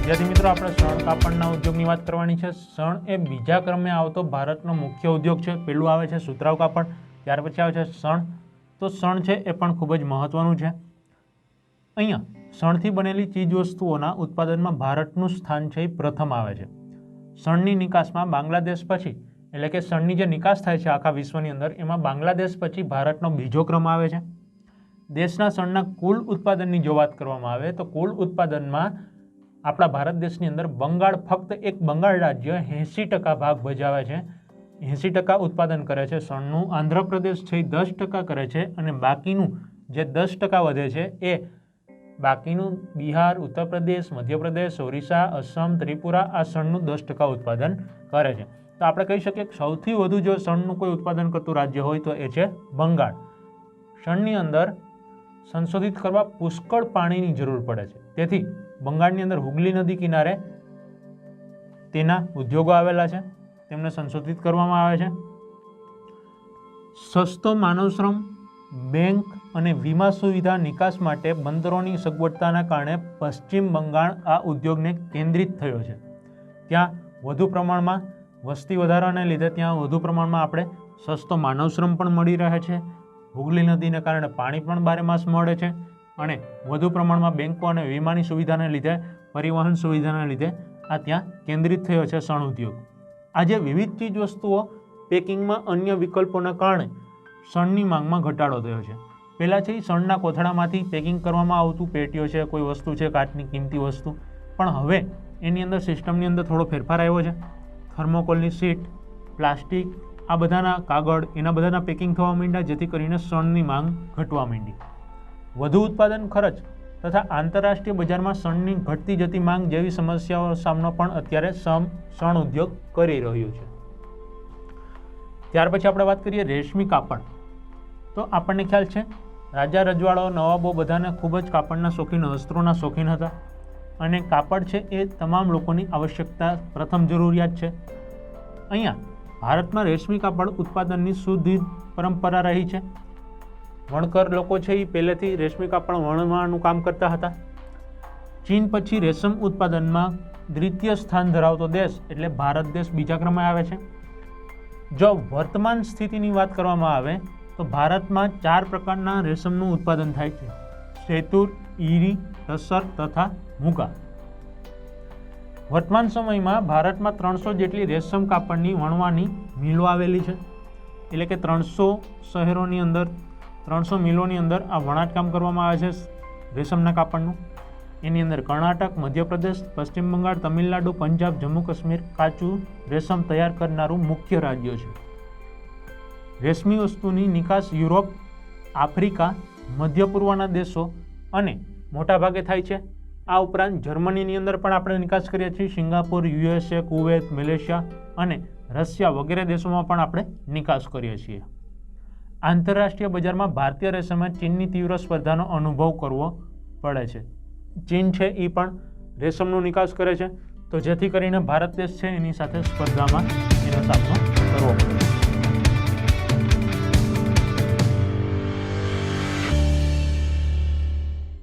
વિદ્યાર્થી મિત્રો, આપણે શણ કાપડના ઉદ્યોગની વાત કરવાની છે। શણ એ બીજા ક્રમે આવતો ભારતનો મુખ્ય ઉદ્યોગ છે। પહેલું આવે છે સુતરાઉ કાપડ, ત્યાર પછી આવે છે શણ। તો શણ છે એ પણ ખૂબ જ મહત્વનું છે। અહીંયા શણથી બનેલી ચીજ વસ્તુઓના ઉત્પાદનમાં ભારતનું સ્થાન છે એ પ્રથમ આવે છે। શણની નિકાસમાં બાંગ્લાદેશ પછી, એટલે કે શણની જે નિકાસ થાય છે આખા વિશ્વની અંદર, એમાં બાંગ્લાદેશ પછી ભારતનો બીજો ક્રમ આવે છે। દેશના શણના કુલ ઉત્પાદનની જો વાત કરવામાં આવે તો કુલ ઉત્પાદનમાં આપણા ભારત દેશની અંદર બંગાળ, ફક્ત એક બંગાળ રાજ્ય 80% ભાગ ભજાવે છે, 80% ઉત્પાદન કરે છે શણનું। આંધ્રપ્રદેશ છે એ 10% કરે છે, અને બાકીનું જે 10% વધે છે એ બાકીનું બિહાર, ઉત્તર પ્રદેશ, મધ્યપ્રદેશ, ઓરિસ્સા, અસમ, ત્રિપુરા આ શણનું 10% ઉત્પાદન કરે છે। તો આપણે કહી શકીએ કે સૌથી વધુ જો શણનું કોઈ ઉત્પાદન કરતું રાજ્ય હોય તો એ છે બંગાળ। શણની અંદર સંશોધિત કરવા પુષ્કળ પાણીની જરૂર પડે છે, તેથી બંગાળની અંદર હુગલી નદી કિનારે તેના ઉદ્યોગો આવેલા છે, તેમને સંશોધિત કરવામાં આવે છે। સસ્તો માનવશ્રમ, બેંક અને વીમા સુવિધા નિકાસ માટે બંદરોની સગવડતાના કારણે પશ્ચિમ બંગાળ આ ઉદ્યોગને કેન્દ્રિત થયો છે। ત્યાં વધુ પ્રમાણમાં વસ્તી વધારાને લીધે ત્યાં વધુ પ્રમાણમાં આપણે સસ્તો માનવશ્રમ પણ મળી રહે છે, હુગલી નદીને કારણે પાણી પણ બારેમાસ મળે છે, અને વધુ પ્રમાણમાં બેંકો અને વીમાની સુવિધાને લીધે, પરિવહન સુવિધાને લીધે આ ત્યાં કેન્દ્રિત થયો છે શણ ઉદ્યોગ। આજે વિવિધ ચીજ વસ્તુઓ પેકિંગમાં અન્ય વિકલ્પોના કારણે શણની માંગમાં ઘટાડો થયો છે। પહેલાં છે શણના કોથળામાંથી પેકિંગ કરવામાં આવતું, પેટીઓ છે, કોઈ વસ્તુ છે, કાચની કિંમતી વસ્તુ, પણ હવે એની અંદર સિસ્ટમની અંદર થોડો ફેરફાર આવ્યો છે। થર્મોકોલની શીટ, પ્લાસ્ટિક, આ બધાના કાગળ, એના બધાના પેકિંગ થવા માંડ્યા, જેથી કરીને શણની માંગ ઘટવા માંડી। વધુ ઉત્પાદન ખર્ચ તથા આંતરરાષ્ટ્રીય બજારમાં શણની ઘટતી જતી માંગ જેવી સમસ્યાઓનો સામનો પણ અત્યારે શણ ઉદ્યોગ કરી રહ્યું છે। ત્યાર પછી આપણે વાત કરીએ રેશમી કાપડ। તો આપણને ખ્યાલ છે રાજા રજવાડાઓ, નવાબો બધાને ખૂબ જ કાપડના શોખીન, વસ્ત્રોના શોખીન હતા, અને કાપડ છે એ તમામ લોકોની આવશ્યકતા, પ્રથમ જરૂરિયાત છે। અહીંયા ભારતમાં રેશમી કાપડ ઉત્પાદનની શુદ્ધ પરંપરા રહી છે। વણકર લોકો છે એ પહેલેથી રેશમી કાપડ વણવાનું કામ કરતા હતા। ચીન પછી રેશમ ઉત્પાદનમાં દ્વિતીય સ્થાન ધરાવતો દેશ એટલે ભારત દેશ બીજા ક્રમે આવે છે। જો વર્તમાન સ્થિતિની વાત કરવામાં આવે તો ભારતમાં 4 પ્રકારના રેશમનું ઉત્પાદન થાય છે: શેતુર, ઈરી, ટસર તથા મુગા। વર્તમાન સમયમાં ભારતમાં 300 જેટલી રેશમ કાપડની વણવાની મિલો આવેલી છે, એટલે કે 300 શહેરોની અંદર, 300 મિલોની અંદર આ વણાટકામ કરવામાં આવે છે રેશમના કાપડનું। એની અંદર કર્ણાટક, મધ્યપ્રદેશ, પશ્ચિમ બંગાળ, તમિલનાડુ, પંજાબ, જમ્મુ કાશ્મીર કાચું રેશમ તૈયાર કરનારું મુખ્ય રાજ્ય છે। રેશમી વસ્તુની નિકાસ યુરોપ, આફ્રિકા, મધ્ય પૂર્વના દેશો અને મોટાભાગે થાય છે। આ ઉપરાંત જર્મનીની અંદર પણ આપણે નિકાસ કરીએ છીએ, સિંગાપુર, USA, કુવૈત, મલેશિયા અને રશિયા વગેરે દેશોમાં પણ આપણે નિકાસ કરીએ છીએ। આંતરરાષ્ટ્રીય બજારમાં ભારતીય રેશમે ચીનની તીવ્ર સ્પર્ધાનો અનુભવ કરવો પડે છે। ચીન છે એ પણ રેશમનો નિકાસ કરે છે, તો જેથી કરીને ભારત દેશ છે એની સાથે સ્પર્ધામાં એનો સામનો કરવો પડે છે।